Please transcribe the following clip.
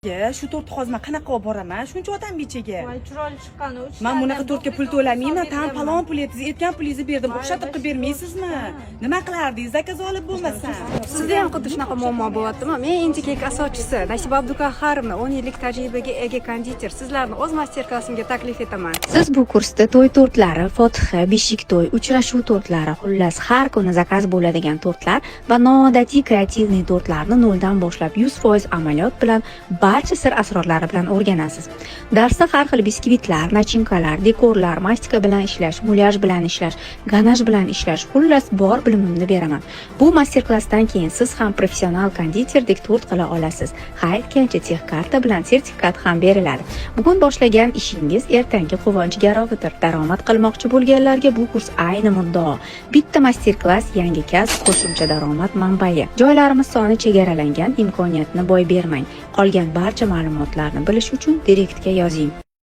Shu to'rt hozma qanaqa olib boraman? Shuncha odam bechaga. Voy, chiroyli chiqqani uch. Men bunaqa to'rtga pul to'lamayman. Tan palon pulingizni, aytgan pulingizni berdim. O'xshatib qilib bermaysizmi? Nima qilardingiz? Zakaz olib bo'lmasa. Sizda ham xuddi shunaqa muammo bo'lyaptimi? Men Inji kek asoschisi Nasiba Abduqahharovna, 10 yillik tajribaga ega konditer. Sizlarni o'z master-klassimga taklif etaman. Siz bu kursda to'y tortlari, fotiha, beshik to'y, uchrashuv tortlari, xullas har kuni zakaz bo'ladigan tortlar va noodatiy kreativniy tortlarni noldan boshlab 100% amaliyot bilan barcha sir asrorlari bilan o'rganasiz. Darsda har xil biskvitlar, nachinkalar, dekorlar, mastika bilan ishlash, mulyaj bilan ishlash, ganaj bilan ishlash, xullas bor bilimimni beraman. Bu master-klassdan keyin siz ham professional konditerdek tort qila olasiz. Xayr kencha tex karta bilan sertifikat ham beriladi. Bugun boshlagan ishingiz ertangi quvonch garovidir. Daromad qilmoqchi bo'lganlarga bu kurs ayni muddao. Bitta master-klass yangi kasb, qo'shimcha daromad manbai. Joylarimiz soni chegaralangan, imkoniyatni boy bermang. Qolgan barcha ma'lumotlarni bilish uchun direktga yozing.